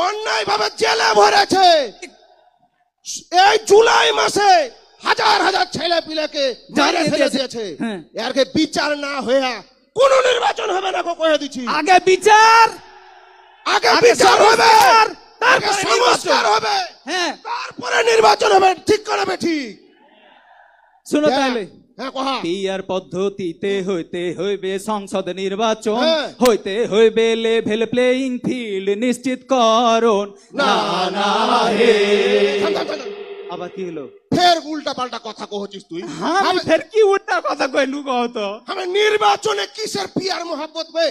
অন্যায় ভাবে জেলে ভরেছে। এই জুলাই মাসে হাজার হাজার ছেলে পিলেকে জেলে ফেলে দিয়েছে। এরকে বিচার না হয়ে কোন নির্বাচন হবে না, কয়ে দিচ্ছি। আগে বিচার হবে, তারপরে সংস্কার হবে, তারপরে নির্বাচন হবে। ঠিক করবে, ঠিক শুনো তাহলে। পিয়ার পদ্ধতিতে হইতে হইবে সংসদ নির্বাচন, হইতে হইবে লেভেল প্লেইং ফিল্ড নিশ্চিত করণ। না না হে, আবার কি হলো? ফের উল্টা পাল্টা কথা কহছিস তুই। আমি ফের কি উল্টা কথা কইলু কত? আমি নির্বাচনে কিসের পিয়ার মোহাব্বত বে?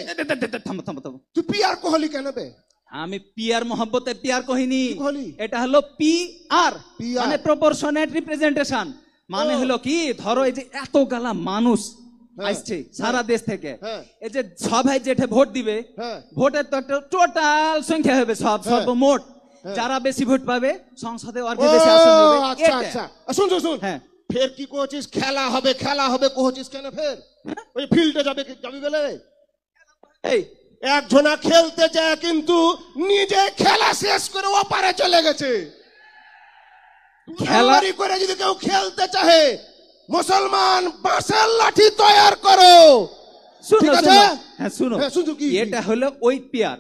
থামো থামো থামো, তুই পিয়ার কহলি কেন বে? আমি পিয়ার মোহাব্বতে পিয়ার কহিনি, এটা হলো পিআর মানে প্রপোর্শনেট রিপ্রেজেন্টেশন। মানে হলো কি, ধরো এই যে এত গালা মানুষ আসছে সারা দেশ থেকে, এই যে সবাই যেটা ভোট দিবে, ভোটের তো একটা টোটাল সংখ্যা হবে, সর্বমোট যারা বেশি ভোট পাবে সংসদে আর বেশি আসন হবে। আচ্ছা আচ্ছা, শুন শুন শুন, ফের কি কইছিস? খেলা হবে কইছিস কেন? ফের ওই ফিল্ডে যাবি বলে এই একজনা খেলতে যায়, কিন্তু নিজে খেলা শেষ করে ওপারে চলে গেছে। খেলারি করে যদি কেউ খেলতে চাহে, মুসলমান বাঁশের লাঠি তৈরি করো। ঠিক আছে? হ্যাঁ শুনো, এটা হলো ওই পিয়ার।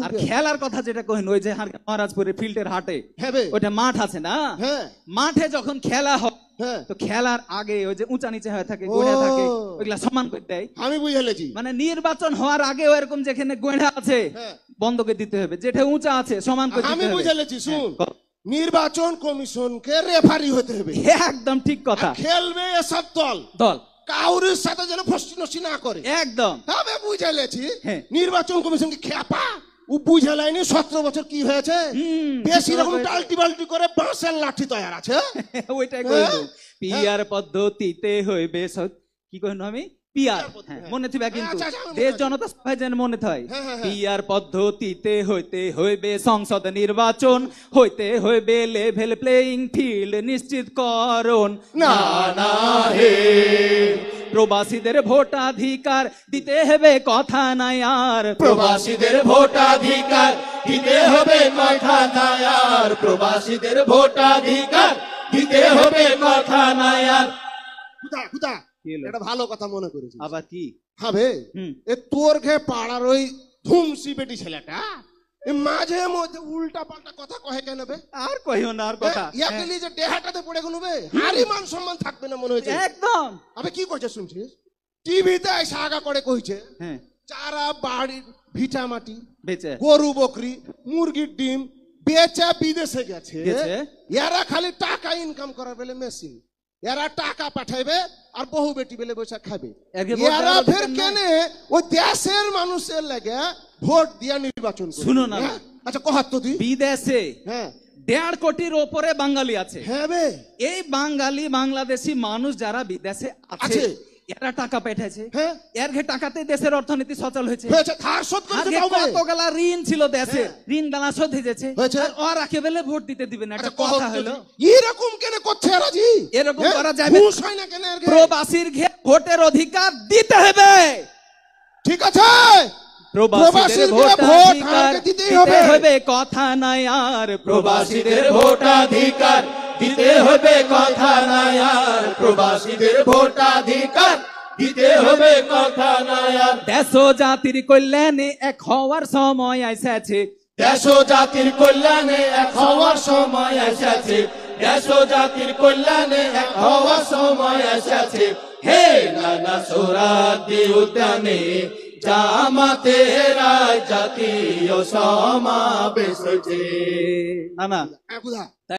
আর খেলার কথা যেটা কইন, ওই যে মহারাজপুরে ফিল্ডের হাটে ওইটা মাঠ আছে না, মাঠে যখন খেলা হয় তো খেলার আগে ওই যে উঁচা নিচে হয়ে থাকে, গোড়া থাকে, ওইগুলা সমান করে দেয়। আমি বুঝেছি, মানে নির্বাচন হওয়ার আগে এরকম যেখানে গোড়া আছে বন্ধ করে দিতে হবে, যেটা উঁচা আছে সমান করে দিতে হবে। আমি বুঝেছি, শুন, নির্বাচন কমিশনকে রেফারি হতে হবে। একদম ঠিক কথা। খেলবে এসব দল কাউরির সাথে যেন ফষ্টি নষ্টি না করে। একদম আমি বুঝেছি। নির্বাচন কমিশনকে খেপা ও বুঝে লাইনি 17 বছর কি হয়েছে, বেশি রকম টাল্টি বাল্টি করে বাঁশের লাঠি তৈরি আছে। ওইটাই কইলো পিয়ার পদ্ধতিতে হইবে। কি কইনো আমি? পিয়ার, মনে থিবা কিন্তু দেশ জনতা সবাই যেন মনে থাকে। পিয়ার পদ্ধতিতে হইতে হইবে সংসদ নির্বাচন, হইতে হইবে লেভেল প্লেইং ফিল্ড নিশ্চিত করণ। না না হে, প্রবাসীদের ভোটাধিকার দিতে হবে কথা নাই আর, প্রবাসীদের ভোটাধিকার দিতে হবে কথা নাই আর, প্রবাসীদের ভোটাধিকার দিতে হবে কথা নাই আর। এটা ভালো কথা মনে করেছি। আবার কি হবে? এ তোর ঘে পাড়ার ওই ধুমসি বেটি ছেলেটা মাঝে মধ্যে উল্টা পাল্টা কথা কহে কেন বে? আর কইও না আর কথা, একলি যে দেহাটাতে পড়ে গেল বে, হারি মান সম্মান থাকবে না মনে হচ্ছে একদম। আবে কি কইছে শুনছিস? টিভিতে এসে আগা করে কইছে, যারা বাড়ির ভিটা মাটি বেচে, গরু বকরি মুরগির ডিম বেচে বিদেশে গেছে, এরা খালি টাকা ইনকাম করার বেলে মেশিন, এরা টাকা পাঠাইবে আর বহু বেটি বেলে বসে খাবে। এরা ফের কেনে ওই দেশের মানুষের লাগে ভোট দিয়া নির্বাচন করে। শুনো না, আচ্ছা কহাত তো তুই বিদেশে 1.5 কোটির উপরে বাঙালি আছে। হ্যাঁ বে, এই বাঙালি বাংলাদেশি মানুষ যারা বিদেশে আছে, এরা টাকা পাঠাইছে, এর ঘে টাকাতে দেশের অর্থনীতি সচল হয়েছে। কতগুলা ঋণ ছিল দেশে, ঋণ গালা শোধ হয়েছে, আর রাখে বেলে ভোট দিতে দিবে না। একটা কথা হলো এরকম কেন করছে রাজি? এরকম করা যাবে না। প্রবাসীর ঘে ভোটের অধিকার দিতে হবে। ঠিক আছে, প্রবাসীদের ভোটাধিকার দিতে হবে কথা নাই আর, প্রবাসীদের ভোটাধিকার দিতে হবে কথা নাই আর, প্রবাসীদের ভোটাধিকার দিতে হবে কথা নাই আর। দেশ ও জাতির কল্যাণে এক হওয়ার সময় এসেছে, দেশ ও জাতির কল্যাণে এক হওয়ার সময় এসেছে, দেশ ও জাতির কল্যাণে এক হওয়ার সময় এসেছে। হে নানা সোহরাওয়ার্দী উদ্যানে জামাতের জাতীয় সমাবেশ হয়েছে। না